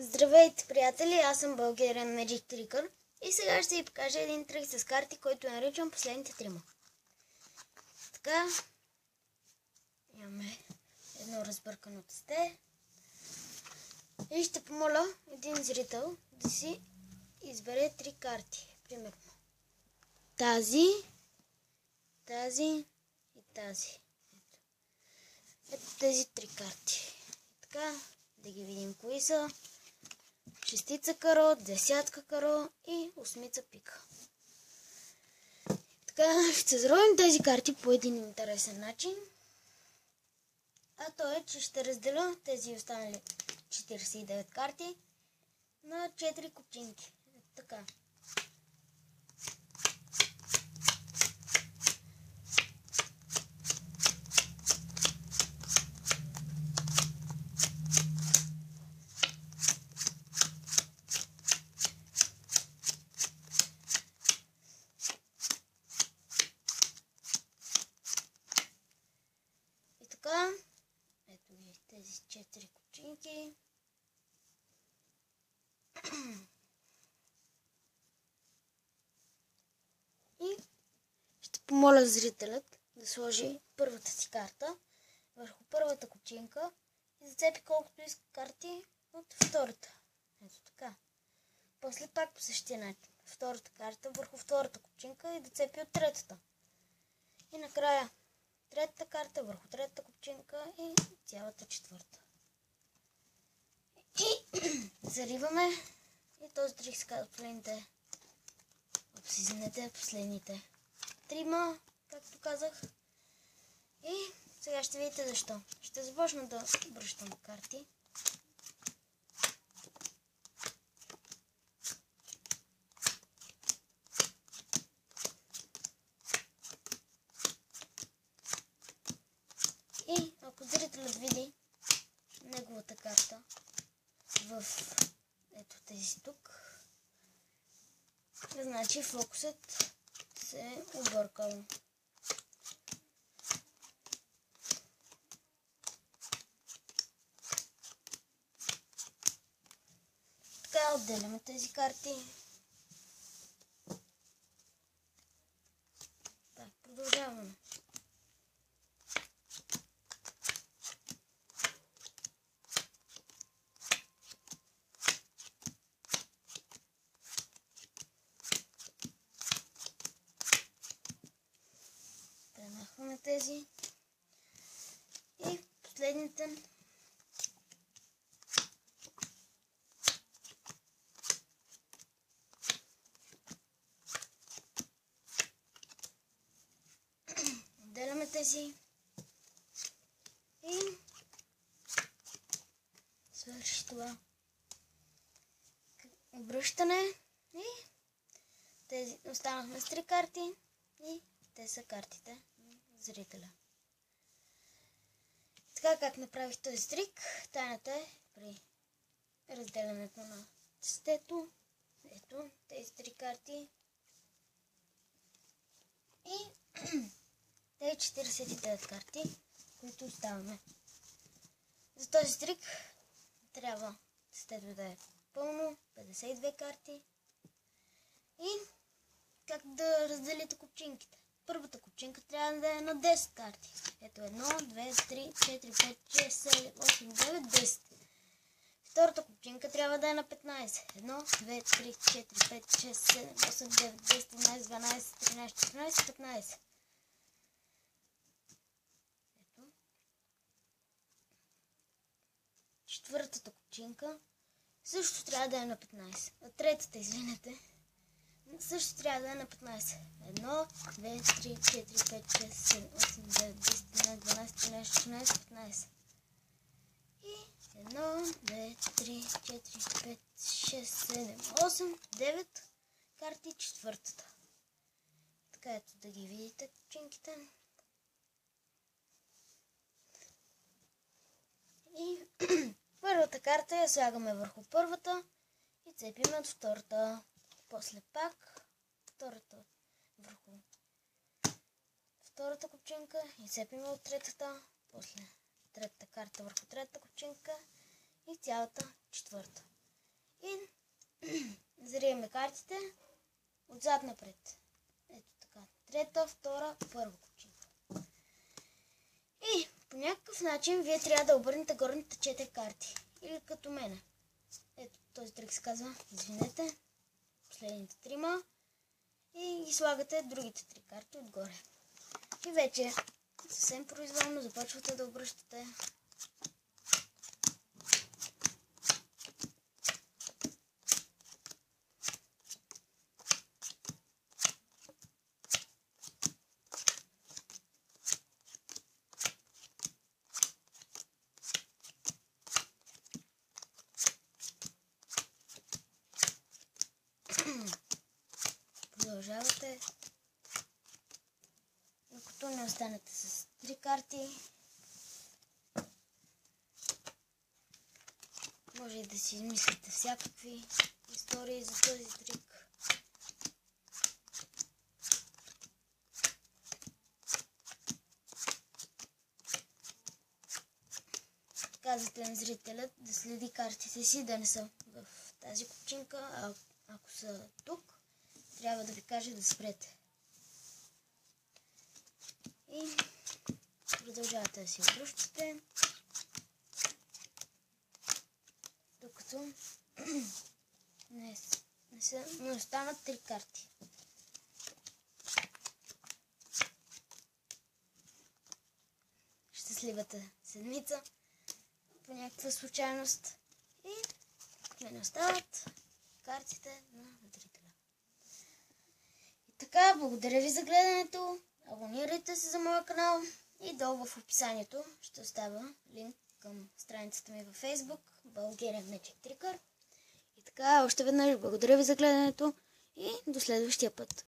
Здравейте, приятели! Аз съм Bulgarian Magic Tricker и сега ще ви покажа един трик с карти, който наричам последните трима. Така, имаме едно разбъркано тесте и ще помоля един зрител да си избере три карти. Примерно тази и тази. Ето тези три карти. Така, да ги видим кои са. Шестица каро, десятка каро и осмица пика. Така, ще заровим тези карти по един интересен начин. А то е, че ще разделя тези останали 49 карти на 4 купчинки. Така. Така, ето ги тези 4 купчинки. И ще помоля зрителят да сложи първата си карта върху първата купчинка и зацепи колкото иска карти от втората. Ето така. После пак по същия начин. Втората карта върху втората купчинка и да цепи от третата. И накрая третата карта върху третата купчинка и цялата четвърта. И зариваме. И този трик се казва последните трима, както казах. И сега ще видите защо. Ще започна да връщам карти. И ако зрителят види неговата карта в ето тези тук, значи фокусът се е объркал. Така отделяме тези карти. Так, продължаваме. Премахваме тези и последните отделяме тези и свърши това обръщане и тези останахме с 3 карти и те са картите на зрителя. Така как направих този трик, тайната е при разделянето на тестето. Ето тези 3 карти и тези 49 карти, които оставаме. За този трик трябва тестето да е пълно, 52 карти. И как да разделите купчинките? Първата купчинка трябва да е на 10 карти. Ето 1, 2, 3, 4, 5, 6, 7, 8, 9, 10. Втората купчинка трябва да е на 15. 1, 2, 3, 4, 5, 6, 7, 8, 9, 10, 11, 12, 13, 14, 15. Ето. Четвъртата купчинка също трябва да е на 15. Третата, извинете, също трябва да е на 15. 1, 2, 3, 4, 5, 6, 7, 8, 9, 10, 11, 12, 13, 14, 15. И 1, 2, 3, 4, 5, 6, 7, 8, 9 карти четвъртата. Така ето да ги видите купчинките. И първата карта я слагаме върху първата и цепим от втората. После пак втората върху втората купчинка и цепим от третата. После третата карта върху третата купчинка и цялата четвърта. зариеме картите отзад напред. Ето така. Трета, втора, първа купчинка. И по някакъв начин вие трябва да обърнете горните 4 карти. Или като мене. Ето този трик се казва, извинете, последните 3 и ги слагате другите 3 карти отгоре. И вече съвсем произволно започвате да обръщате. Продължавате, докато не останете с 3 карти. Може и да си измислите всякакви истории за този трик. Казвате на зрителят да следи картите си, да не са в тази купчинка, а ако са тук, трябва да ви каже да спрете. И продължавате да си обръщате, докато не останат 3 карти. Щастливата седмица по някаква случайност и не остават картите на зрителя. И така, благодаря ви за гледането. Абонирайте се за моя канал и долу в описанието ще оставя линк към страницата ми във Facebook Bulgarian Magic Tricker. И така, още веднъж благодаря ви за гледането и до следващия път.